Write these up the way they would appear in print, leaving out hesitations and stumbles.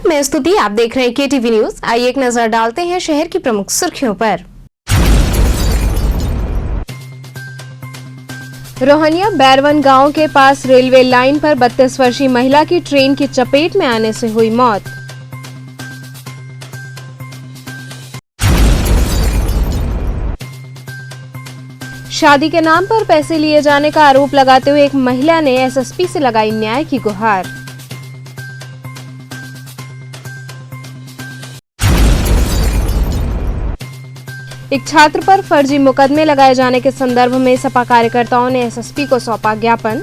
मैं स्तुति, आप देख रहे हैं केटीवी न्यूज। आइए एक नजर डालते हैं शहर की प्रमुख सुर्खियों पर। रोहनिया बैरवन गांव के पास रेलवे लाइन पर 32 वर्षीय महिला की ट्रेन की चपेट में आने से हुई मौत। शादी के नाम पर पैसे लिए जाने का आरोप लगाते हुए एक महिला ने एसएसपी से लगाई न्याय की गुहार। एक छात्र पर फर्जी मुकदमे लगाए जाने के संदर्भ में सपा कार्यकर्ताओं ने एसएसपी को सौंपा ज्ञापन।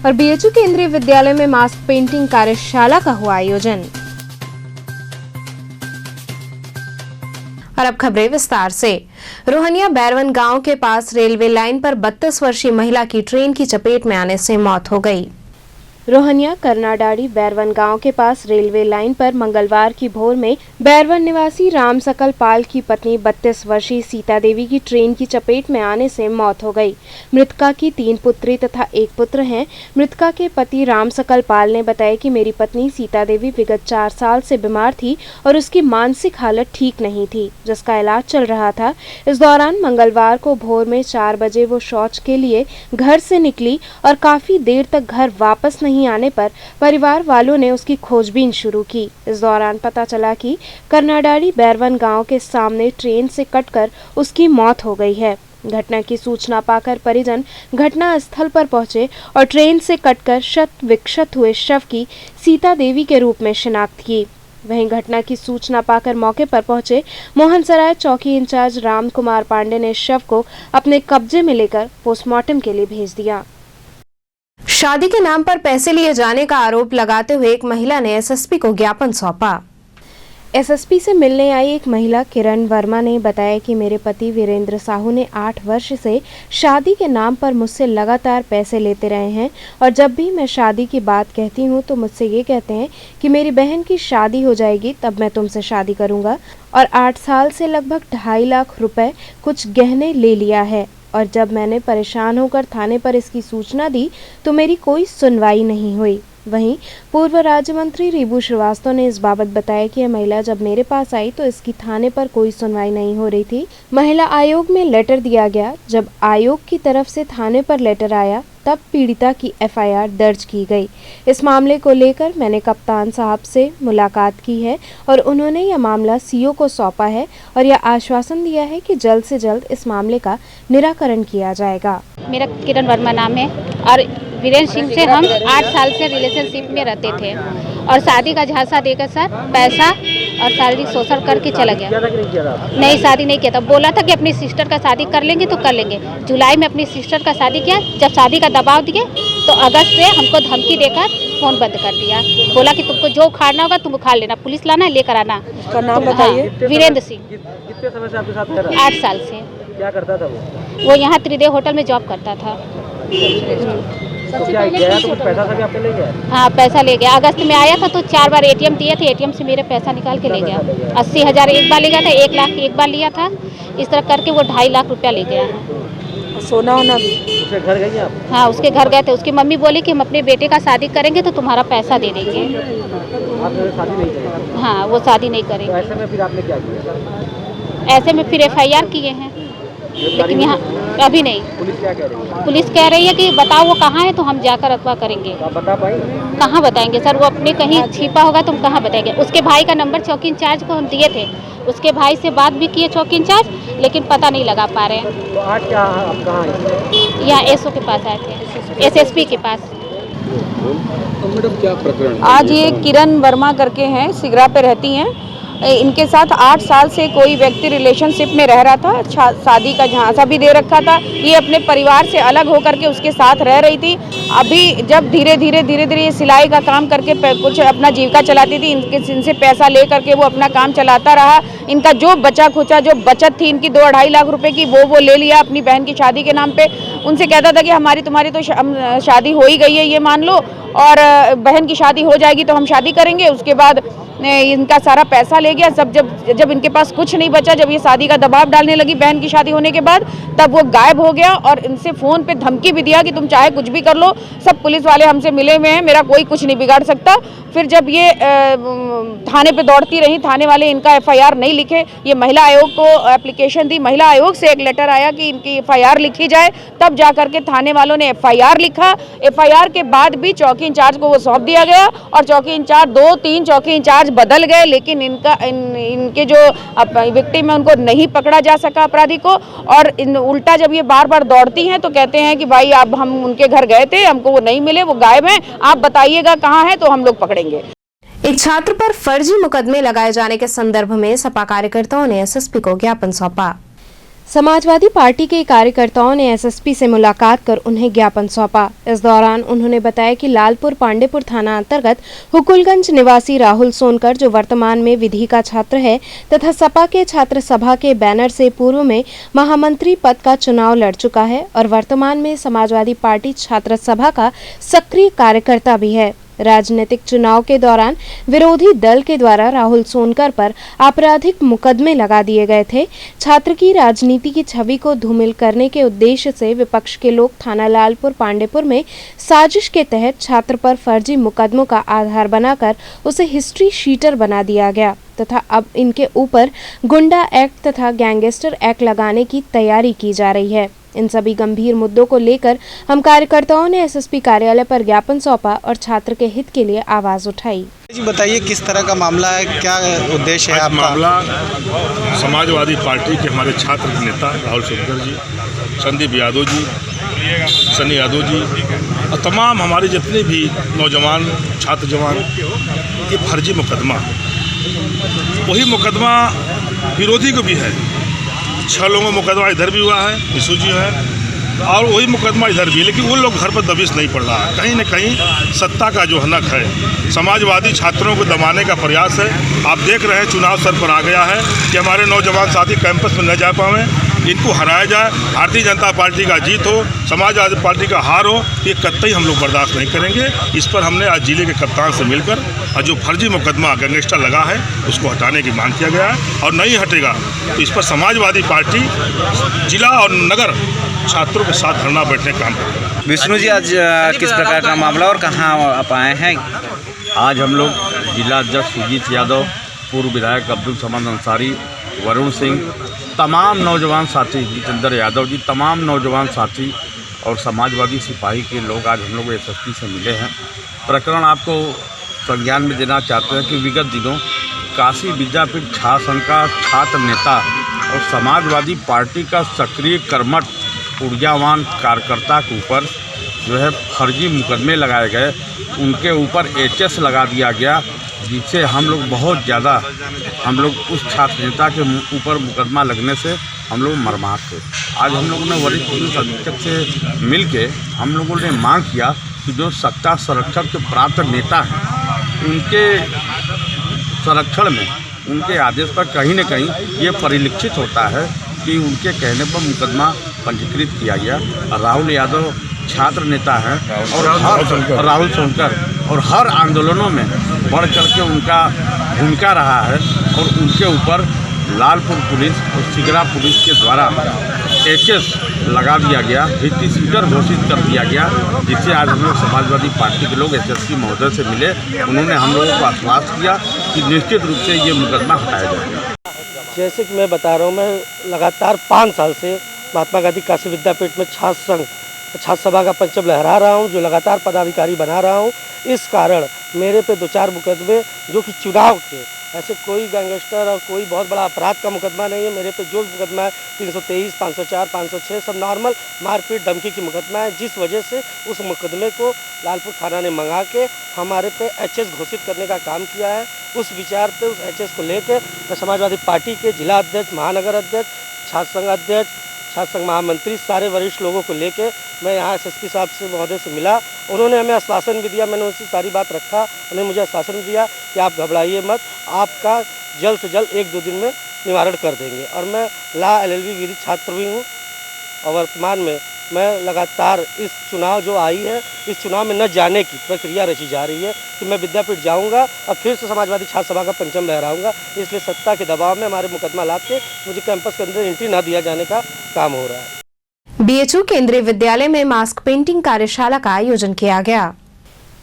और बीएचयू केंद्रीय विद्यालय में मास्क पेंटिंग कार्यशाला का हुआ आयोजन। और अब खबरें विस्तार से। रोहनिया बैरवन गांव के पास रेलवे लाइन पर 32 वर्षीय महिला की ट्रेन की चपेट में आने से मौत हो गई। रोहनिया करनाडाड़ी बैरवन गांव के पास रेलवे लाइन पर मंगलवार की भोर में बैरवन निवासी राम सकल पाल की पत्नी 32 वर्षीय सीता देवी की ट्रेन की चपेट में आने से मौत हो गई। मृतका की 3 पुत्री तथा 1 पुत्र हैं। मृतका के पति राम सकल पाल ने बताया कि मेरी पत्नी सीता देवी विगत 4 साल से बीमार थी और उसकी मानसिक हालत ठीक नहीं थी, जिसका इलाज चल रहा था। इस दौरान मंगलवार को भोर में 4 बजे वो शौच के लिए घर से निकली और काफी देर तक घर वापस नहीं आने पर परिवार वालों ने उसकी खोजबीन शुरू की। इस दौरान पता चला कि करनाडाड़ी बैरवन गांव के सामने ट्रेन से कटकर उसकी मौत हो गई है। घटना की सूचना पाकर परिजन घटना स्थल पर पहुंचे और ट्रेन से कटकर शत विक्षत हुए शव की सीता देवी के रूप में शिनाख्त की। वहीं घटना की सूचना पाकर मौके पर पहुंचे मोहनसराय चौकी इंचार्ज राम कुमार पांडे ने शव को अपने कब्जे में लेकर पोस्टमार्टम के लिए भेज दिया। शादी के नाम पर पैसे लिए जाने का आरोप लगाते हुए एक महिला ने एसएसपी को ज्ञापन सौंपा। एसएसपी से मिलने आई एक महिला किरण वर्मा ने बताया कि मेरे पति वीरेंद्र साहू ने 8 वर्ष से शादी के नाम पर मुझसे लगातार पैसे लेते रहे हैं और जब भी मैं शादी की बात कहती हूं तो मुझसे ये कहते हैं कि मेरी बहन की शादी हो जाएगी तब मैं तुमसे शादी करूंगा, और 8 साल से लगभग 2.5 लाख रुपए कुछ गहने ले लिया है। और जब मैंने परेशान होकर थाने पर इसकी सूचना दी तो मेरी कोई सुनवाई नहीं हुई। वहीं पूर्व राज्य मंत्री रीबू श्रीवास्तव ने इस बाबत बताया कि यह महिला जब मेरे पास आई तो इसकी थाने पर कोई सुनवाई नहीं हो रही थी। महिला आयोग में लेटर दिया गया। जब आयोग की तरफ से थाने पर लेटर आया तब पीड़िता की एफआईआर दर्ज की गई। इस मामले को लेकर मैंने कप्तान साहब से मुलाकात की है और उन्होंने यह मामला सीओ को सौंपा है और यह आश्वासन दिया है कि जल्द से जल्द इस मामले का निराकरण किया जाएगा। मेरा किरण वर्मा नाम है और वीरेंद्र सिंह से हम 8 साल से रिलेशनशिप में रहते थे और शादी का झांसा देकर सर पैसा और शारीरिक शोषण करके चला गया। नहीं, शादी नहीं किया था। बोला था कि अपनी सिस्टर का शादी कर लेंगे तो कर लेंगे। जुलाई में अपनी सिस्टर का शादी किया। जब शादी का दबाव दिए तो अगस्त से हमको धमकी देकर फोन बंद कर दिया। बोला कि तुमको जो उखाड़ना होगा तुम उखाड़ लेना, पुलिस लाना है लेकर आना। उसका नाम बताइए। वीरेंद्र सिंह। कितने समय से आपके साथ कर रहा है? 8 साल से। क्या करता था वो यहाँ त्रिदेव होटल में जॉब करता था। तो क्या गया तो कुछ पैसा भी आपके ले गया? हाँ, पैसा ले गया। अगस्त में आया था तो 4 बार एटीएम दिए थे। एटीएम से मेरे पैसा निकाल के ले गया। 80,000 एक बार ले गया था, 1 लाख एक बार लिया था। इस तरह करके वो 2.5 लाख रुपया ले गया है। सोना होना भी उसके घर गई आप? हाँ, उसके घर गए थे। उसकी मम्मी बोली कि हम अपने बेटे का शादी करेंगे तो तुम्हारा पैसा दे देंगे। आपने शादी नहीं करी? हाँ, वो शादी नहीं करेंगे। तो ऐसे में फिर आपने क्या किया? ऐसे में फिर एफआईआर किए हैं, लेकिन यहाँ अभी नहीं। पुलिस क्या कह रही है? पुलिस कह रही है कि बताओ वो कहाँ है तो हम जाकर अथवा करेंगे। आप बता पाए? कहाँ बताएंगे सर, वो अपने कहीं छिपा होगा तो हम कहाँ बताएंगे। उसके भाई का नंबर चौकी इंचार्ज को हम दिए थे। उसके भाई से बात भी किए चौकी इंचार्ज, लेकिन पता नहीं लगा पा रहे हैं। तो आज क्या आप कहाँ आए? यहाँ एसओ के पास आए थे, एसएसपी के पास। तो मैडम क्या प्रकरण? आज ये किरण वर्मा करके हैं, सिगरा पे रहती हैं। इनके साथ 8 साल से कोई व्यक्ति रिलेशनशिप में रह रहा था। शादी का झांसा भी दे रखा था। ये अपने परिवार से अलग होकर के उसके साथ रह रही थी। अभी जब धीरे धीरे ये सिलाई का काम करके कुछ अपना जीविका चलाती थी, इनसे पैसा ले करके वो अपना काम चलाता रहा। इनका जो बचा खुचा जो बचत थी इनकी 2-2.5 लाख रुपए की वो ले लिया अपनी बहन की शादी के नाम पे। उनसे कहता था कि हमारी तुम्हारी तो शादी हो ही गई है, ये मान लो, और बहन की शादी हो जाएगी तो हम शादी करेंगे। उसके बाद इनका सारा पैसा ले गया सब। जब इनके पास कुछ नहीं बचा, जब ये शादी का दबाव डालने लगी बहन की शादी होने के बाद, तब वो गायब हो गया और इनसे फ़ोन पे धमकी भी दिया कि तुम चाहे कुछ भी कर लो, सब पुलिस वाले हमसे मिले हुए हैं, मेरा कोई कुछ नहीं बिगाड़ सकता। फिर जब ये थाने पे दौड़ती रही, थाने वाले इनका FIR नहीं लिखे, ये महिला आयोग को एप्लीकेशन दी, महिला आयोग से एक लेटर आया कि इनकी FIR लिखी जाए, तब जा करके थाने वालों ने FIR लिखा। FIR के बाद भी चौकी इंचार्ज को वो सौंप दिया गया और चौकी इंचार्ज 2-3 चौकी इंचार्ज बदल गए, लेकिन इनके जो विक्टिम है उनको नहीं पकड़ा जा सका, अपराधी को। और उल्टा जब ये बार बार दौड़ती हैं तो कहते हैं कि भाई अब हम उनके घर गए थे, हमको वो नहीं मिले, वो गायब हैं, आप बताइएगा कहाँ हैं तो हम लोग पकड़ेंगे। एक छात्र पर फर्जी मुकदमे लगाए जाने के संदर्भ में सपा कार्यकर्ताओं ने SSP को ज्ञापन सौंपा। समाजवादी पार्टी के कार्यकर्ताओं ने SSP से मुलाकात कर उन्हें ज्ञापन सौंपा। इस दौरान उन्होंने बताया कि लालपुर पांडेपुर थाना अंतर्गत हुकुलगंज निवासी राहुल सोनकर, जो वर्तमान में विधि का छात्र है तथा सपा के छात्र सभा के बैनर से पूर्व में महामंत्री पद का चुनाव लड़ चुका है और वर्तमान में समाजवादी पार्टी छात्र सभा का सक्रिय कार्यकर्ता भी है, राजनीतिक चुनाव के दौरान विरोधी दल के द्वारा राहुल सोनकर पर आपराधिक मुकदमे लगा दिए गए थे। छात्र की राजनीति की छवि को धूमिल करने के उद्देश्य से विपक्ष के लोग थाना लालपुर पांडेपुर में साजिश के तहत छात्र पर फर्जी मुकदमों का आधार बनाकर उसे हिस्ट्री शीटर बना दिया गया तथा अब इनके ऊपर गुंडा एक्ट तथा गैंगस्टर एक्ट लगाने की तैयारी की जा रही है। इन सभी गंभीर मुद्दों को लेकर हम कार्यकर्ताओं ने SSP कार्यालय पर ज्ञापन सौंपा और छात्र के हित के लिए आवाज उठाई। जी बताइए किस तरह का मामला है, क्या उद्देश्य है आपका? मामला समाजवादी पार्टी के हमारे छात्र के नेता राहुल सोनकर जी, संदीप यादव जी, सनी यादव जी और तमाम हमारे जितने भी नौजवान छात्र जवान, ये फर्जी मुकदमा, वही मुकदमा विरोधी को भी है। 6 लोगों का मुकदमा इधर भी हुआ है, विशु जी है, और वही मुकदमा इधर भी, लेकिन उन लोग घर पर दबिश नहीं पड़ रहा है। कहीं न कहीं सत्ता का जो हनक है, समाजवादी छात्रों को दबाने का प्रयास है। आप देख रहे हैं चुनाव सर पर आ गया है कि हमारे नौजवान साथी कैंपस में न जा पाएँ, इनको हराया जाए, भारतीय जनता पार्टी का जीत हो, समाजवादी पार्टी का हार हो, ये कतई हम लोग बर्दाश्त नहीं करेंगे। इस पर हमने आज जिले के कप्तान से मिलकर और जो फर्जी मुकदमा गैंगस्टर लगा है उसको हटाने की मांग किया गया है और नहीं हटेगा तो इस पर समाजवादी पार्टी जिला और नगर छात्रों के साथ धरना बैठने का काम करेगा। विष्णु जी, आज किस प्रकार का मामला और कहाँ आप आए हैं? आज हम लोग जिला अध्यक्ष सुजीत यादव, पूर्व विधायक अब्दुल समद अंसारी, वरुण सिंह, तमाम नौजवान साथी, जितेंद्र यादव जी, तमाम नौजवान साथी और समाजवादी सिपाही के लोग आज हम लोग SSP से मिले हैं। प्रकरण आपको संज्ञान में देना चाहते हैं कि विगत दिनों काशी विद्यापीठ छात्र संघ का छात्र नेता और समाजवादी पार्टी का सक्रिय कर्मठ ऊर्जावान कार्यकर्ता के ऊपर जो है फर्जी मुकदमे लगाए गए, उनके ऊपर HS लगा दिया गया, जिससे हम लोग बहुत ज़्यादा उस छात्र नेता के ऊपर मुकदमा लगने से हम लोग मर्माहत थे। आज हम लोगों ने वरिष्ठ पुलिस अधीक्षक से मिलके हम लोगों ने मांग किया कि जो सत्ता संरक्षण के प्राप्त नेता हैं, उनके संरक्षण में उनके आदेश पर कहीं न कहीं ये परिलक्षित होता है कि उनके कहने पर मुकदमा पंजीकृत किया गया। राहुल यादव छात्र नेता हैं और राहुल सोनकर और हर आंदोलनों में बढ़ चढ़ के उनका भूमिका रहा है और उनके ऊपर लालपुर पुलिस और सिगरा पुलिस के द्वारा HS लगा दिया गया, हिस्ट्री शीटर घोषित कर दिया गया, जिससे आज हम लोग समाजवादी पार्टी के लोग SSP महोदय से मिले। उन्होंने हम लोगों को आश्वासन किया कि निश्चित रूप से ये मुकदमा हटाया जाएगा। जैसे कि मैं बता रहा हूँ, मैं लगातार 5 साल से महात्मा गांधी काशी विद्यापीठ में छात्र संघ छात्र सभा का परचम लहरा रहा हूँ, जो लगातार पदाधिकारी बना रहा हूँ। इस कारण मेरे पे 2-4 मुकदमे जो कि चुनाव के, ऐसे कोई गैंगस्टर और कोई बहुत बड़ा अपराध का मुकदमा नहीं है। मेरे पे जो मुकदमा है 323, 504, 506 सब नॉर्मल मारपीट धमकी की मुकदमा है, जिस वजह से उस मुकदमे को लालपुर थाना ने मंगा के हमारे पे HS घोषित करने का काम किया है। उस विचार पे उस HS को लेकर मैं समाजवादी पार्टी के जिला अध्यक्ष, महानगर अध्यक्ष, छात्र संघ अध्यक्ष, छात्र संघ महामंत्री, सारे वरिष्ठ लोगों को लेके मैं यहाँ SSP साहब से महोदय से मिला। उन्होंने हमें आश्वासन भी दिया, मैंने उनसे सारी बात रखा। उन्होंने मुझे आश्वासन दिया कि आप घबराइए मत, आपका जल्द से जल्द 1-2 दिन में निवारण कर देंगे। और मैं LLB विधि छात्र भी हूँ और वर्तमान में मैं लगातार इस चुनाव जो आई है, इस चुनाव में न जाने की प्रक्रिया रची जा रही है कि मैं विद्यापीठ जाऊंगा और फिर से समाजवादी छात्र सभा का परचम लहराऊंगा। इसलिए सत्ता के दबाव में हमारे मुकदमा लाद के मुझे कैंपस के अंदर एंट्री न दिया जाने का काम हो रहा है। बीएचयू केंद्रीय विद्यालय में मास्क पेंटिंग कार्यशाला का आयोजन किया गया।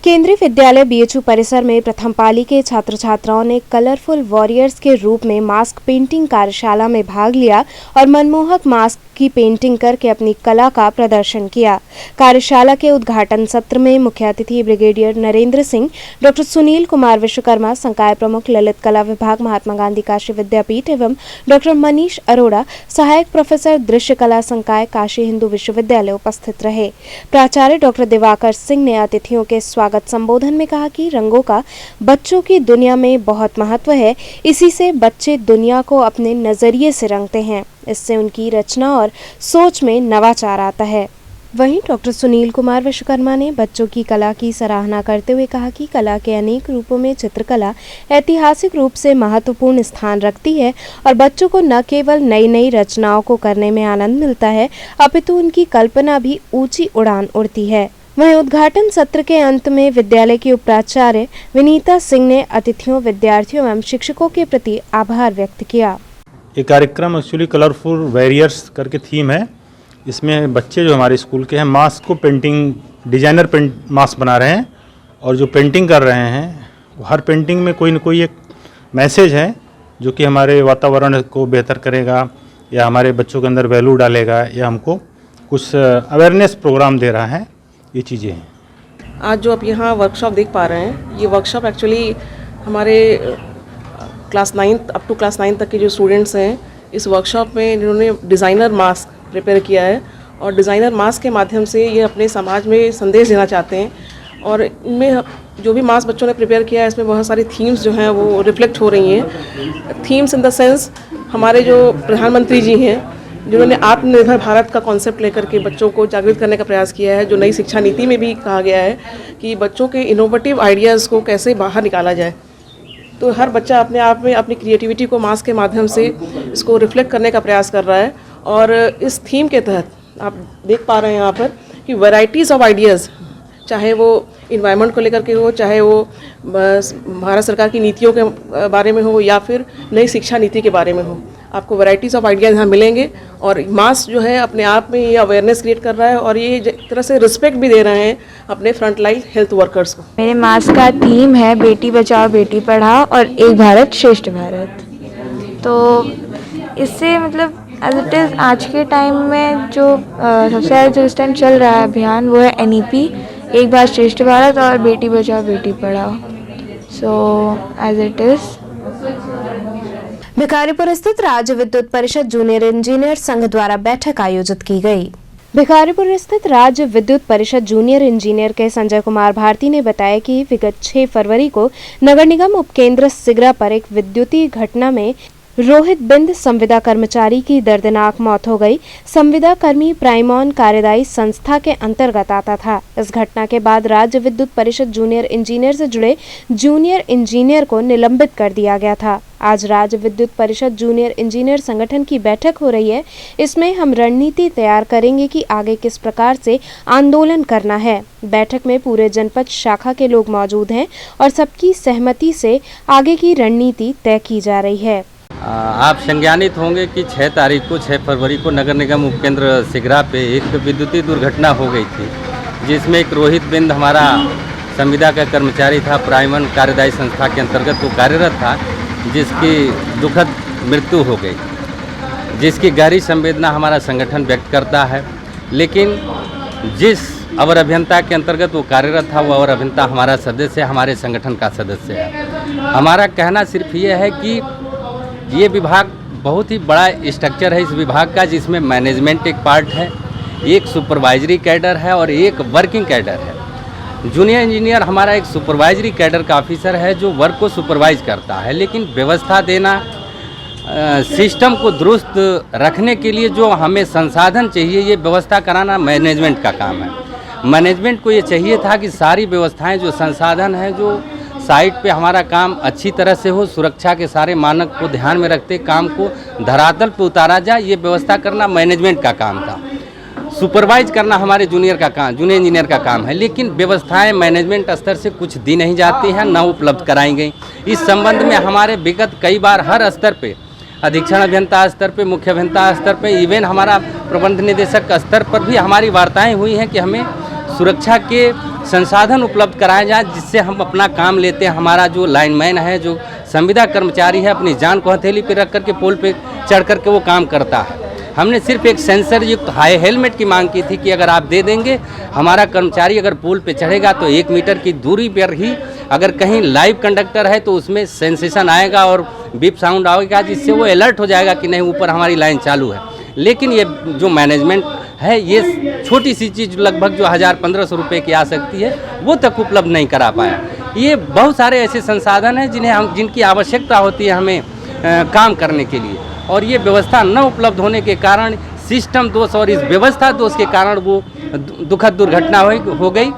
केंद्रीय विद्यालय बीएचयू परिसर में प्रथम पाली के छात्र छात्राओं ने कलरफुल वॉरियर्स के रूप में मास्क पेंटिंग कार्यशाला में भाग लिया और मनमोहक मास्क की पेंटिंग करके अपनी कला का प्रदर्शन किया। कार्यशाला के उद्घाटन सत्र में मुख्य अतिथि ब्रिगेडियर नरेंद्र सिंह, डॉक्टर सुनील कुमार विश्वकर्मा, संकाय प्रमुख ललित कला विभाग महात्मा गांधी काशी विद्यापीठ एवं डॉक्टर मनीष अरोड़ा, सहायक प्रोफेसर दृश्य कला संकाय काशी हिंदू विश्वविद्यालय उपस्थित रहे। प्राचार्य डॉक्टर दिवाकर सिंह ने अतिथियों के स्वागत संबोधन में कहा कि रंगों का बच्चों की दुनिया में बहुत महत्व है। इसी से बच्चे दुनिया को अपने नजरिए से रंगते हैं। इससे उनकी रचना और सोच में नवाचार आता है। वहीं डॉक्टर सुनील कुमार विश्वकर्मा ने बच्चों की कला की सराहना करते हुए कहा कि कला के अनेक रूपों में चित्रकला ऐतिहासिक रूप से महत्वपूर्ण स्थान रखती है और बच्चों को न केवल नई नई रचनाओं को करने में आनंद मिलता है, अपितु उनकी कल्पना भी ऊंची उड़ान उड़ती है। वहीं उद्घाटन सत्र के अंत में विद्यालय की उपाचार्य विनीता सिंह ने अतिथियों, विद्यार्थियों एवं शिक्षकों के प्रति आभार व्यक्त किया। ये कार्यक्रम एक्चुअली कलरफुल वॉरियर्स करके थीम है। इसमें बच्चे जो हमारे स्कूल के हैं मास्क को पेंटिंग डिजाइनर मास्क बना रहे हैं और जो पेंटिंग कर रहे हैं वो हर पेंटिंग में कोई न कोई एक मैसेज है जो कि हमारे वातावरण को बेहतर करेगा या हमारे बच्चों के अंदर वैल्यू डालेगा या हमको कुछ अवेयरनेस प्रोग्राम दे रहा है। ये चीज़ें हैं। आज जो आप यहाँ वर्कशॉप देख पा रहे हैं, ये वर्कशॉप एक्चुअली हमारे क्लास 9 अप टू क्लास 9 तक के जो स्टूडेंट्स हैं, इस वर्कशॉप में इन्होंने डिज़ाइनर मास्क प्रिपेयर किया है और डिज़ाइनर मास्क के माध्यम से ये अपने समाज में संदेश देना चाहते हैं। और इनमें जो भी मास्क बच्चों ने प्रिपेयर किया है, इसमें बहुत सारी थीम्स जो हैं वो रिफ्लेक्ट हो रही हैं। थीम्स इन द सेंस हमारे जो प्रधानमंत्री जी हैं, जिन्होंने आत्मनिर्भर भारत का कॉन्सेप्ट लेकर के बच्चों को जागृत करने का प्रयास किया है। जो नई शिक्षा नीति में भी कहा गया है कि बच्चों के इनोवेटिव आइडियाज़ को कैसे बाहर निकाला जाए। तो हर बच्चा अपने आप में अपनी क्रिएटिविटी को मास्क के माध्यम से इसको रिफ्लेक्ट करने का प्रयास कर रहा है। और इस थीम के तहत आप देख पा रहे हैं यहाँ पर कि वैरायटीज़ ऑफ आइडियाज़, चाहे वो इन्वायरमेंट को लेकर के हो, चाहे वो भारत सरकार की नीतियों के बारे में हो या फिर नई शिक्षा नीति के बारे में हो, आपको वैरायटीज़ ऑफ आइडियाज़ यहाँ मिलेंगे। और मास्क जो है अपने आप में ये अवेयरनेस क्रिएट कर रहा है और ये एक तरह से रिस्पेक्ट भी दे रहे हैं अपने फ्रंटलाइन हेल्थ वर्कर्स को। मेरे मास्क का थीम है बेटी बचाओ बेटी पढ़ाओ और एक भारत श्रेष्ठ भारत। तो इससे मतलब एज इट इज़ आज के टाइम में जो सबसे ज़्यादा जो इस टाइम चल रहा है अभियान, वो है NEP, एक भारत श्रेष्ठ भारत और बेटी बचाओ बेटी पढ़ाओ। So as it is Bhikharipur स्थित राज्य विद्युत परिषद जूनियर इंजीनियर संघ द्वारा बैठक आयोजित की गई। भिखारीपुर स्थित राज्य विद्युत परिषद जूनियर इंजीनियर के संजय कुमार भारती ने बताया कि विगत 6 फरवरी को नगर निगम उपकेंद्र सिगरा पर एक विद्युतीय घटना में रोहित बिंद संविदा कर्मचारी की दर्दनाक मौत हो गई। संविदा कर्मी प्राइमॉन कार्यदायी संस्था के अंतर्गत आता था। इस घटना के बाद राज्य विद्युत परिषद जूनियर इंजीनियर से जुड़े जूनियर इंजीनियर को निलंबित कर दिया गया था। आज राज्य विद्युत परिषद जूनियर इंजीनियर संगठन की बैठक हो रही है। इसमें हम रणनीति तैयार करेंगे कि आगे किस प्रकार से आंदोलन करना है। बैठक में पूरे जनपद शाखा के लोग मौजूद हैं और सबकी सहमति से आगे की रणनीति तय की जा रही है। आप संज्ञानित होंगे कि 6 फरवरी को नगर निगम उपकेंद्र सिगरा पे एक विद्युतीय दुर्घटना हो गई थी, जिसमें एक रोहित बिंद हमारा संविदा का कर्मचारी था, प्राइमन कार्यदायी संस्था के अंतर्गत वो कार्यरत था, जिसकी दुखद मृत्यु हो गई, जिसकी गहरी संवेदना हमारा संगठन व्यक्त करता है। लेकिन जिस अवर अभियंता के अंतर्गत वो कार्यरत था, वो अवर अभियंता हमारा सदस्य, हमारे संगठन का सदस्य है। हमारा कहना सिर्फ ये है कि ये विभाग बहुत ही बड़ा स्ट्रक्चर है इस विभाग का, जिसमें मैनेजमेंट एक पार्ट है, एक सुपरवाइजरी कैडर है और एक वर्किंग कैडर है। जूनियर इंजीनियर हमारा एक सुपरवाइजरी कैडर का ऑफिसर है जो वर्क को सुपरवाइज करता है, लेकिन व्यवस्था देना, सिस्टम को दुरुस्त रखने के लिए जो हमें संसाधन चाहिए, ये व्यवस्था कराना मैनेजमेंट का काम है। मैनेजमेंट को ये चाहिए था कि सारी व्यवस्थाएं, जो संसाधन हैं, जो साइट पे हमारा काम अच्छी तरह से हो, सुरक्षा के सारे मानक को ध्यान में रखते काम को धरातल पर उतारा जाए, ये व्यवस्था करना मैनेजमेंट का काम था। सुपरवाइज करना हमारे जूनियर इंजीनियर का काम है, लेकिन व्यवस्थाएं मैनेजमेंट स्तर से कुछ दी नहीं जाती हैं, न उपलब्ध कराई गई। इस संबंध में हमारे विगत कई बार हर स्तर पे, अधीक्षण अभियंता स्तर पे, मुख्य अभियंता स्तर पे, इवन हमारा प्रबंध निदेशक स्तर पर भी हमारी वार्ताएं हुई हैं कि हमें सुरक्षा के संसाधन उपलब्ध कराए जाए, जिससे हम अपना काम लेते हैं। हमारा जो लाइनमैन है, जो संविदा कर्मचारी है, अपनी जान को हथेली पर रख करके पोल पे चढ़ करके वो काम करता है। हमने सिर्फ एक सेंसर युक्त हाई हेलमेट की मांग की थी कि अगर आप दे देंगे, हमारा कर्मचारी अगर पोल पे चढ़ेगा तो 1 मीटर की दूरी पर ही अगर कहीं लाइव कंडक्टर है तो उसमें सेंसेशन आएगा और बीप साउंड आएगा, जिससे वो अलर्ट हो जाएगा कि नहीं ऊपर हमारी लाइन चालू है। लेकिन ये जो मैनेजमेंट है, ये छोटी सी चीज़ लगभग जो 1000-1500 रुपये की आ सकती है, वो तक उपलब्ध नहीं करा पाया। ये बहुत सारे ऐसे संसाधन हैं जिनकी आवश्यकता होती है हमें काम करने के लिए, और ये व्यवस्था न उपलब्ध होने के कारण, सिस्टम दोष और इस व्यवस्था दोष के कारण वो दुखद दुर्घटना हो गई,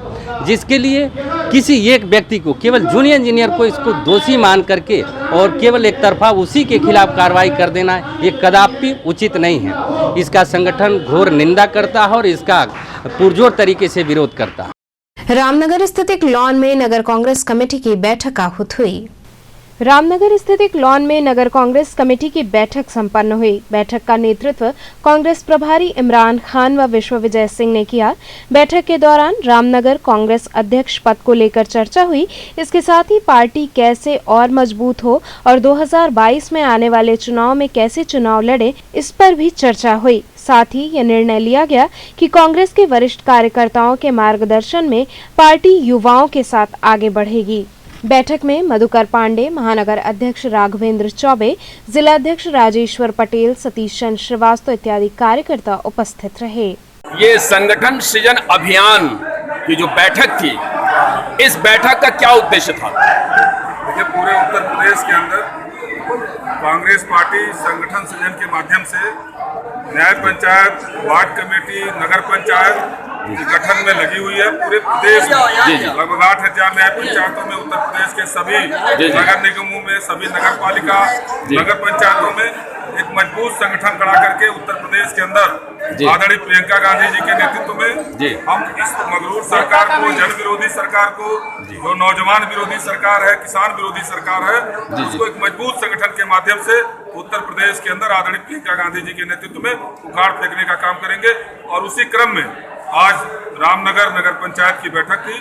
जिसके लिए किसी एक व्यक्ति को, केवल जूनियर इंजीनियर को इसको दोषी मान करके और केवल एक तरफा उसी के खिलाफ कार्रवाई कर देना ये कदापि उचित नहीं है। इसका संगठन घोर निंदा करता है और इसका पुरजोर तरीके से विरोध करता है। रामनगर स्थित एक लॉन में नगर कांग्रेस कमेटी की बैठक आहूत हुई। रामनगर स्थित एक लॉन में नगर कांग्रेस कमेटी की बैठक संपन्न हुई। बैठक का नेतृत्व कांग्रेस प्रभारी इमरान खान व विश्वविजय सिंह ने किया। बैठक के दौरान रामनगर कांग्रेस अध्यक्ष पद को लेकर चर्चा हुई। इसके साथ ही पार्टी कैसे और मजबूत हो और 2022 में आने वाले चुनाव में कैसे चुनाव लड़े, इस पर भी चर्चा हुई। साथ ही यह निर्णय लिया गया कि कांग्रेस के वरिष्ठ कार्यकर्ताओं के मार्गदर्शन में पार्टी युवाओं के साथ आगे बढ़ेगी। बैठक में मधुकर पांडे, महानगर अध्यक्ष राघवेंद्र चौबे, जिला अध्यक्ष राजेश्वर पटेल, सतीश चंद्र श्रीवास्तव इत्यादि कार्यकर्ता उपस्थित रहे। ये संगठन सृजन अभियान की जो बैठक थी, इस बैठक का क्या उद्देश्य था? देखिए, पूरे उत्तर प्रदेश के अंदर कांग्रेस पार्टी संगठन सृजन के माध्यम से न्याय पंचायत, वार्ड कमेटी, नगर पंचायत गठन में लगी हुई है। पूरे प्रदेश में लगभग 8000 न्याय पंचायतों में, उत्तर प्रदेश के सभी नगर निगमों में, सभी नगर पालिका, नगर पंचायतों में एक मजबूत संगठन खड़ा करके उत्तर प्रदेश के अंदर आदरणीय प्रियंका गांधी जी के नेतृत्व में हम इस मगरूर सरकार को, जन विरोधी सरकार को, जो नौजवान विरोधी सरकार है, किसान विरोधी सरकार है, उसको एक मजबूत संगठन के माध्यम से उत्तर प्रदेश के अंदर आदरणीय प्रियंका गांधी जी के नेतृत्व में उखाड़ फेंकने का काम करेंगे। और उसी क्रम में आज रामनगर नगर पंचायत की बैठक थी।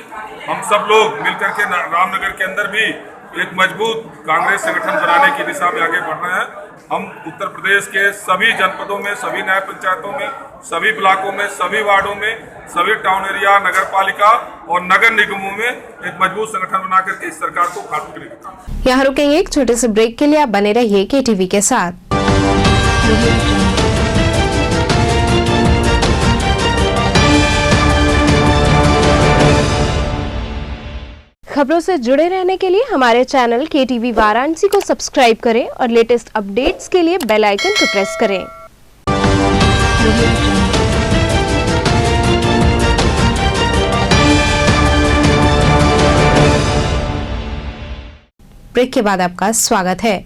हम सब लोग मिलकर के रामनगर के अंदर भी एक मजबूत कांग्रेस संगठन बनाने की दिशा में आगे बढ़ रहे हैं। हम उत्तर प्रदेश के सभी जनपदों में, सभी न्याय पंचायतों में, सभी ब्लॉकों में, सभी वार्डों में, सभी टाउन एरिया, नगर पालिका और नगर निगमों में एक मजबूत संगठन बना करके इस सरकार को उखाड़ फेंकने का काम। यहाँ रुकेंगे एक छोटे से ब्रेक के लिए। आप बने रहिए केटीवी के साथ। खबरों से जुड़े रहने के लिए हमारे चैनल केटीवी वाराणसी को सब्सक्राइब करें और लेटेस्ट अपडेट्स के लिए बेल आइकन को प्रेस करें। ब्रेक के बाद आपका स्वागत है।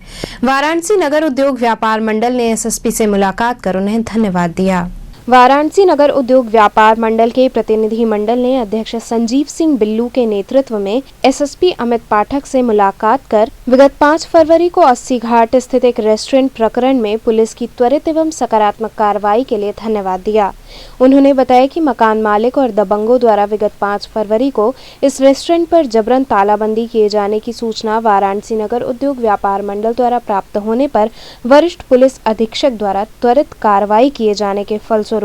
वाराणसी नगर उद्योग व्यापार मंडल ने एसएसपी से मुलाकात कर उन्हें धन्यवाद दिया। वाराणसी नगर उद्योग व्यापार मंडल के प्रतिनिधि मंडल ने अध्यक्ष संजीव सिंह बिल्लू के नेतृत्व में एसएसपी अमित पाठक से मुलाकात कर विगत 5 फरवरी को 80 घाट स्थित एक रेस्टोरेंट प्रकरण में पुलिस की त्वरित एवं सकारात्मक कार्रवाई के लिए धन्यवाद दिया। उन्होंने बताया कि मकान मालिक और दबंगों द्वारा विगत 5 फरवरी को इस रेस्टोरेंट पर जबरन तालाबंदी किए जाने की सूचना वाराणसी नगर उद्योग व्यापार मंडल द्वारा प्राप्त होने पर वरिष्ठ पुलिस अधीक्षक द्वारा त्वरित कार्रवाई किए जाने के फलस्वरूप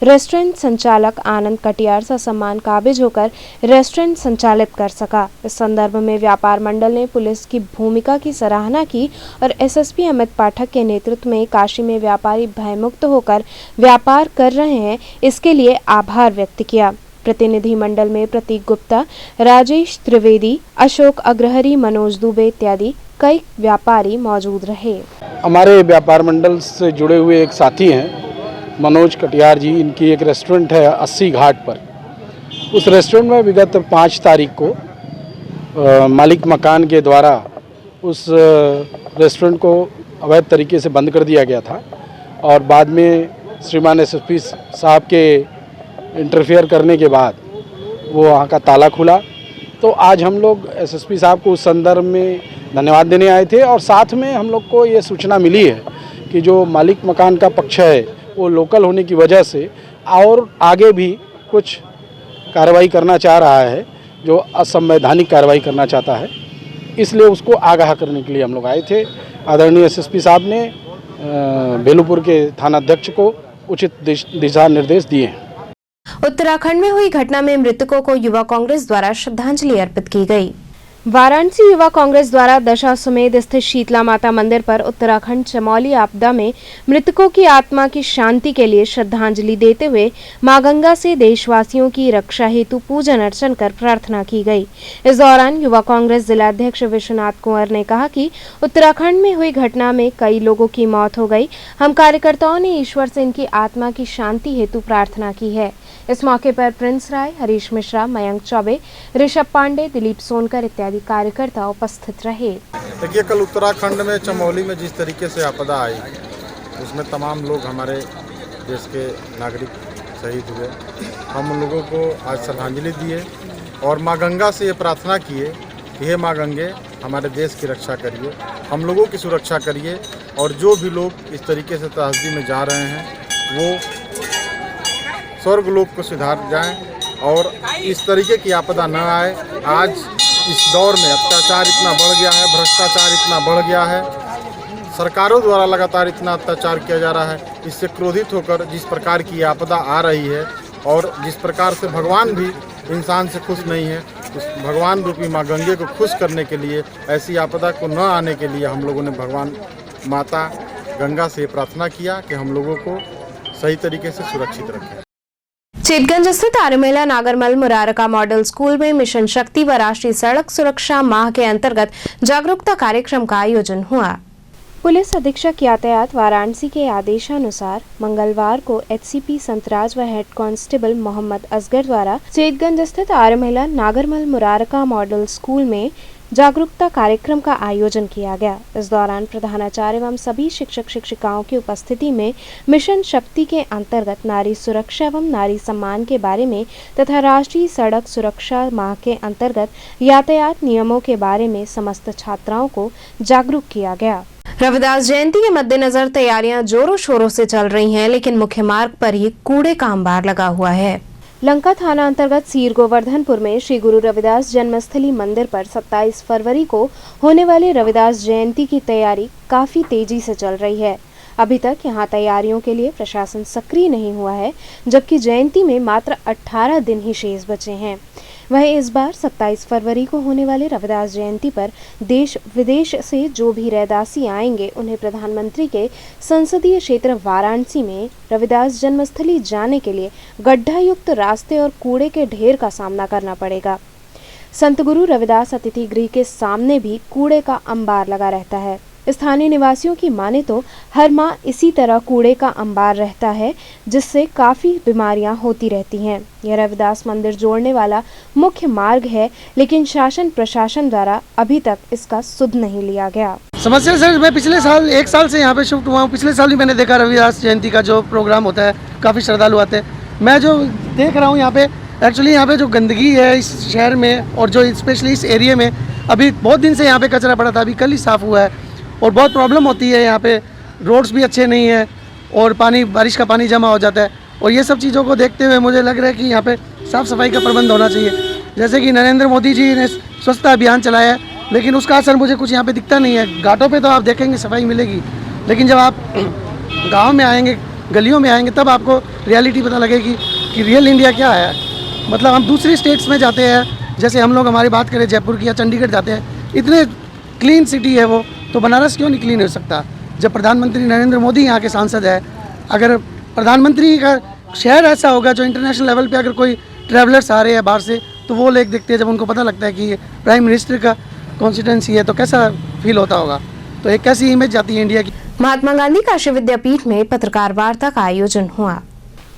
रेस्टोरेंट संचालक आनंद कटियार सम्मान काबिज होकर रेस्टोरेंट संचालित कर सका। इस संदर्भ में व्यापार मंडल ने पुलिस की भूमिका की सराहना की और एसएसपी अमित पाठक के नेतृत्व में काशी में व्यापारी भयमुक्त होकर व्यापार कर रहे हैं, इसके लिए आभार व्यक्त किया। प्रतिनिधि मंडल में प्रतीक गुप्ता, राजेश त्रिवेदी, अशोक अग्रहरी, मनोज दुबे इत्यादि कई व्यापारी मौजूद रहे। हमारे व्यापार मंडल से जुड़े हुए एक साथी हैं मनोज कटियार जी। इनकी एक रेस्टोरेंट है 80 घाट पर। उस रेस्टोरेंट में विगत 5 तारीख को मालिक मकान के द्वारा उस रेस्टोरेंट को अवैध तरीके से बंद कर दिया गया था और बाद में श्रीमान एसएसपी साहब के इंटरफेयर करने के बाद वो वहाँ का ताला खुला। तो आज हम लोग एसएसपी साहब को उस संदर्भ में धन्यवाद देने आए थे और साथ में हम लोग को ये सूचना मिली है कि जो मालिक मकान का पक्ष है वो लोकल होने की वजह से और आगे भी कुछ कार्रवाई करना चाह रहा है, जो असंवैधानिक कार्रवाई करना चाहता है, इसलिए उसको आगाह करने के लिए हम लोग आए थे। आदरणीय एसएसपी साहब ने बेलूपुर के थानाध्यक्ष को उचित दिशा निर्देश दिए हैं। उत्तराखंड में हुई घटना में मृतकों को युवा कांग्रेस द्वारा श्रद्धांजलि अर्पित की गई। वाराणसी युवा कांग्रेस द्वारा दशाश्वमेध स्थित शीतला माता मंदिर पर उत्तराखंड चमोली आपदा में मृतकों की आत्मा की शांति के लिए श्रद्धांजलि देते हुए मां गंगा से देशवासियों की रक्षा हेतु पूजन अर्चन कर प्रार्थना की गई। इस दौरान युवा कांग्रेस जिलाध्यक्ष विश्वनाथ कुंवर ने कहा कि उत्तराखंड में हुई घटना में कई लोगों की मौत हो गई। हम कार्यकर्ताओं ने ईश्वर से इनकी आत्मा की शांति हेतु प्रार्थना की है। इस मौके पर प्रिंस राय, हरीश मिश्रा, मयंक चौबे, ऋषभ पांडे, दिलीप सोनकर इत्यादि कार्यकर्ता उपस्थित रहे। देखिए, कल उत्तराखंड में चमोली में जिस तरीके से आपदा आई उसमें तमाम लोग हमारे देश के नागरिक शहीद हुए। हम उन लोगों को आज श्रद्धांजलि दिए और माँ गंगा से ये प्रार्थना किए कि हे माँ गंगे, हमारे देश की रक्षा करिए, हम लोगों की सुरक्षा करिए और जो भी लोग इस तरीके से त्रासदी में जा रहे हैं वो स्वर्ग लोक को सुधार जाएं और इस तरीके की आपदा न आए। आज इस दौर में अत्याचार इतना बढ़ गया है, भ्रष्टाचार इतना बढ़ गया है, सरकारों द्वारा लगातार इतना अत्याचार किया जा रहा है। इससे क्रोधित होकर जिस प्रकार की आपदा आ रही है और जिस प्रकार से भगवान भी इंसान से खुश नहीं है, उस भगवान रूपी माँ गंगे को खुश करने के लिए, ऐसी आपदा को न आने के लिए हम लोगों ने भगवान माता गंगा से प्रार्थना किया कि हम लोगों को सही तरीके से सुरक्षित रखें। चितगंज स्थित आर्यमेला नागरमल मुरारका मॉडल स्कूल में मिशन शक्ति व राष्ट्रीय सड़क सुरक्षा माह के अंतर्गत जागरूकता कार्यक्रम का आयोजन हुआ। पुलिस अधीक्षक यातायात वाराणसी के आदेशानुसार मंगलवार को एचसीपी संतराज व हेड कांस्टेबल मोहम्मद असगर द्वारा चितगंज स्थित आर्यमेला नागरमल मुरारका मॉडल स्कूल में जागरूकता कार्यक्रम का आयोजन किया गया। इस दौरान प्रधानाचार्य एवं सभी शिक्षक शिक्षिकाओं की उपस्थिति में मिशन शक्ति के अंतर्गत नारी सुरक्षा एवं नारी सम्मान के बारे में तथा राष्ट्रीय सड़क सुरक्षा माह के अंतर्गत यातायात नियमों के बारे में समस्त छात्राओं को जागरूक किया गया। रविदास जयंती के मद्देनजर तैयारियां जोरों शोरों से चल रही हैं, लेकिन मुख्य मार्ग पर ही कूड़े का अंबार लगा हुआ है। लंका थाना अंतर्गत सीर गोवर्धनपुर में श्री गुरु रविदास जन्मस्थली मंदिर पर 27 फरवरी को होने वाले रविदास जयंती की तैयारी काफी तेजी से चल रही है। अभी तक यहां तैयारियों के लिए प्रशासन सक्रिय नहीं हुआ है, जबकि जयंती में मात्र 18 दिन ही शेष बचे हैं। वहीं इस बार 27 फरवरी को होने वाले रविदास जयंती पर देश विदेश से जो भी रैदासी आएंगे उन्हें प्रधानमंत्री के संसदीय क्षेत्र वाराणसी में रविदास जन्मस्थली जाने के लिए गड्ढा युक्त रास्ते और कूड़े के ढेर का सामना करना पड़ेगा। संत गुरु रविदास अतिथि गृह के सामने भी कूड़े का अंबार लगा रहता है। स्थानीय निवासियों की माने तो हर माह इसी तरह कूड़े का अंबार रहता है, जिससे काफी बीमारियां होती रहती हैं। यह रविदास मंदिर जोड़ने वाला मुख्य मार्ग है, लेकिन शासन प्रशासन द्वारा अभी तक इसका सुध नहीं लिया गया। समस्या सर, मैं पिछले साल 1 साल से यहाँ पे शिफ्ट हुआ हूँ। पिछले साल भी मैंने देखा रविदास जयंती का जो प्रोग्राम होता है, काफ़ी श्रद्धालु आते हैं। मैं जो देख रहा हूँ यहाँ पे, एक्चुअली यहाँ पे जो गंदगी है इस शहर में और जो स्पेशली इस एरिया में, अभी बहुत दिन से यहाँ पे कचरा पड़ा था, अभी कल ही साफ़ हुआ है और बहुत प्रॉब्लम होती है। यहाँ पे रोड्स भी अच्छे नहीं है और पानी, बारिश का पानी जमा हो जाता है। और ये सब चीज़ों को देखते हुए मुझे लग रहा है कि यहाँ पे साफ़ सफाई का प्रबंध होना चाहिए। जैसे कि नरेंद्र मोदी जी ने स्वच्छता अभियान चलाया है, लेकिन उसका असर मुझे कुछ यहाँ पे दिखता नहीं है। घाटों पे तो आप देखेंगे सफाई मिलेगी, लेकिन जब आप गाँव में आएँगे, गलियों में आएँगे, तब आपको रियलिटी पता लगेगी कि रियल इंडिया क्या है। मतलब हम दूसरी स्टेट्स में जाते हैं, जैसे हम लोग हमारी बात करें जयपुर की या चंडीगढ़ जाते हैं, इतने क्लीन सिटी है वो, तो बनारस क्यों नहीं क्लीन हो सकता? जब प्रधानमंत्री नरेंद्र मोदी यहाँ के सांसद है, अगर प्रधानमंत्री का शहर ऐसा होगा जो इंटरनेशनल लेवल पे अगर कोई ट्रैवलर्स आ रहे हैं बाहर से, तो वो लोग देखते हैं, जब उनको पता लगता है कि ये प्राइम मिनिस्टर का कॉन्स्टिट्यूंसी है, तो कैसा फील होता होगा। तो एक कैसी इमेज जाती है इंडिया की। महात्मा गांधी काशी विद्यापीठ में पत्रकार वार्ता का आयोजन हुआ।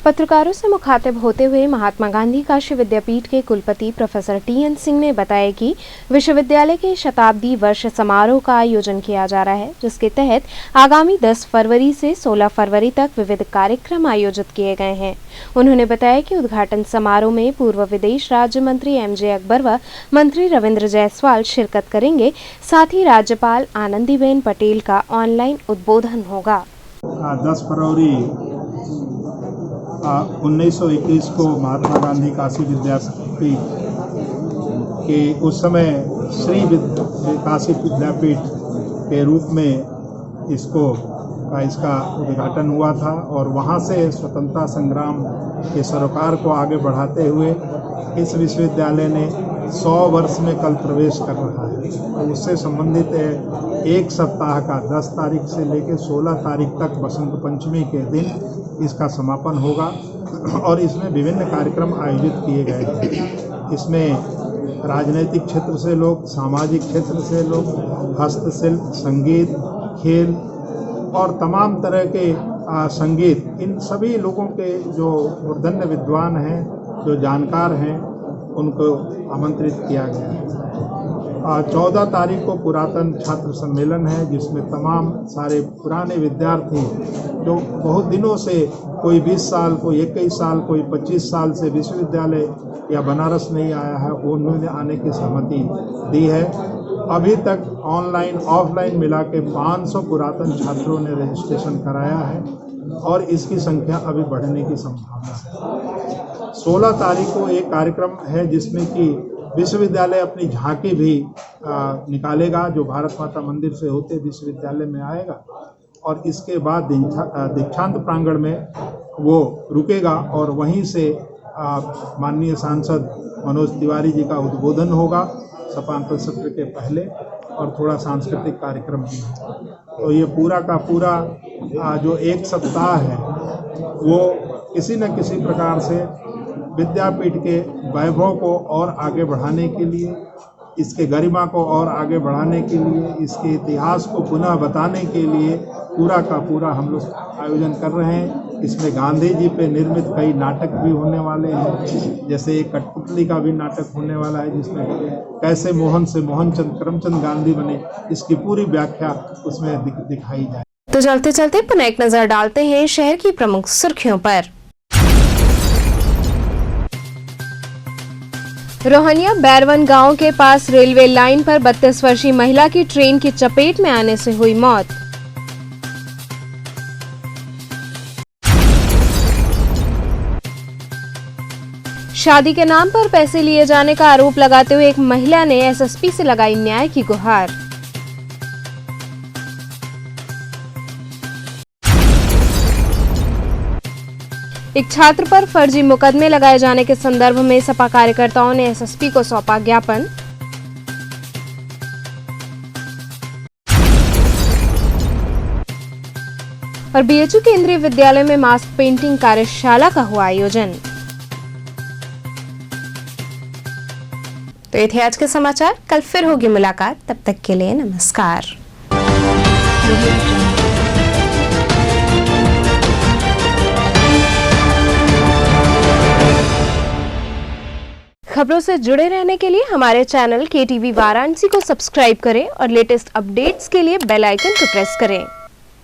पत्रकारों से मुखातिब होते हुए महात्मा गांधी काशी विद्यापीठ के कुलपति प्रोफेसर टी.एन. सिंह ने बताया कि विश्वविद्यालय के शताब्दी वर्ष समारोह का आयोजन किया जा रहा है, जिसके तहत आगामी 10 फरवरी से 16 फरवरी तक विविध कार्यक्रम आयोजित किए गए हैं। उन्होंने बताया कि उद्घाटन समारोह में पूर्व विदेश राज्य मंत्री एम.जे. अकबर व मंत्री रविंद्र जायसवाल शिरकत करेंगे। साथ ही राज्यपाल आनंदीबेन पटेल का ऑनलाइन उद्बोधन होगा। 10 फरवरी 1921 को महात्मा गांधी काशी विद्यापीठ के उस समय श्री काशी विद्यापीठ के रूप में इसका उद्घाटन हुआ था और वहाँ से स्वतंत्रता संग्राम के सरोकार को आगे बढ़ाते हुए इस विश्वविद्यालय ने 100 वर्ष में कल प्रवेश कर रहा है। तो उससे संबंधित एक सप्ताह का 10 तारीख से लेकर 16 तारीख तक बसंत पंचमी के दिन इसका समापन होगा और इसमें विभिन्न कार्यक्रम आयोजित किए गए हैं। इसमें राजनीतिक क्षेत्र से लोग, सामाजिक क्षेत्र से लोग, हस्तशिल्प, संगीत, खेल और तमाम तरह के संगीत, इन सभी लोगों के जो मूर्धन्य विद्वान हैं, जो जानकार हैं, उनको आमंत्रित किया गया है। 14 तारीख को पुरातन छात्र सम्मेलन है, जिसमें तमाम सारे पुराने विद्यार्थी जो बहुत दिनों से, कोई 20 साल, कोई 21 साल, कोई 25 साल से विश्वविद्यालय या बनारस नहीं आया है, उन्होंने आने की सहमति दी है। अभी तक ऑनलाइन ऑफलाइन मिला के 500 पुरातन छात्रों ने रजिस्ट्रेशन कराया है और इसकी संख्या अभी बढ़ने की संभावना है। 16 तारीख को एक कार्यक्रम है जिसमें कि विश्वविद्यालय अपनी झांकी भी निकालेगा, जो भारत माता मंदिर से होते विश्वविद्यालय में आएगा और इसके बाद दीक्षांत प्रांगण में वो रुकेगा और वहीं से माननीय सांसद मनोज तिवारी जी का उद्बोधन होगा समापन सत्र के पहले और थोड़ा सांस्कृतिक कार्यक्रम भी है। तो ये पूरा का पूरा जो एक सप्ताह है वो किसी न किसी प्रकार से विद्यापीठ के वैभव को और आगे बढ़ाने के लिए, इसके गरिमा को और आगे बढ़ाने के लिए, इसके इतिहास को पुनः बताने के लिए पूरा का पूरा हम लोग आयोजन कर रहे हैं। इसमें गांधी जी पे निर्मित कई नाटक भी होने वाले हैं, जैसे एक कठपुतली का भी नाटक होने वाला है जिसमें कैसे मोहन से मोहनचंद करमचंद गांधी बने, इसकी पूरी व्याख्या उसमें दिखाई जाए। तो चलते चलते पुनः एक नजर डालते हैं शहर की प्रमुख सुर्खियों पर। रोहनिया बैरवन गांव के पास रेलवे लाइन पर 32 वर्षीय महिला की ट्रेन की चपेट में आने से हुई मौत। शादी के नाम पर पैसे लिए जाने का आरोप लगाते हुए एक महिला ने एसएसपी से लगाई न्याय की गुहार। एक छात्र पर फर्जी मुकदमे लगाए जाने के संदर्भ में सपा कार्यकर्ताओं ने एसएसपी को सौंपा ज्ञापन। और बीएचयू केंद्रीय विद्यालय में मास्क पेंटिंग कार्यशाला का हुआ आयोजन। तो ये थे आज के समाचार। कल फिर होगी मुलाकात, तब तक के लिए नमस्कार। खबरों से जुड़े रहने के लिए हमारे चैनल KTV वाराणसी को सब्सक्राइब करें और लेटेस्ट अपडेट्स के लिए बेल आइकन को प्रेस करें।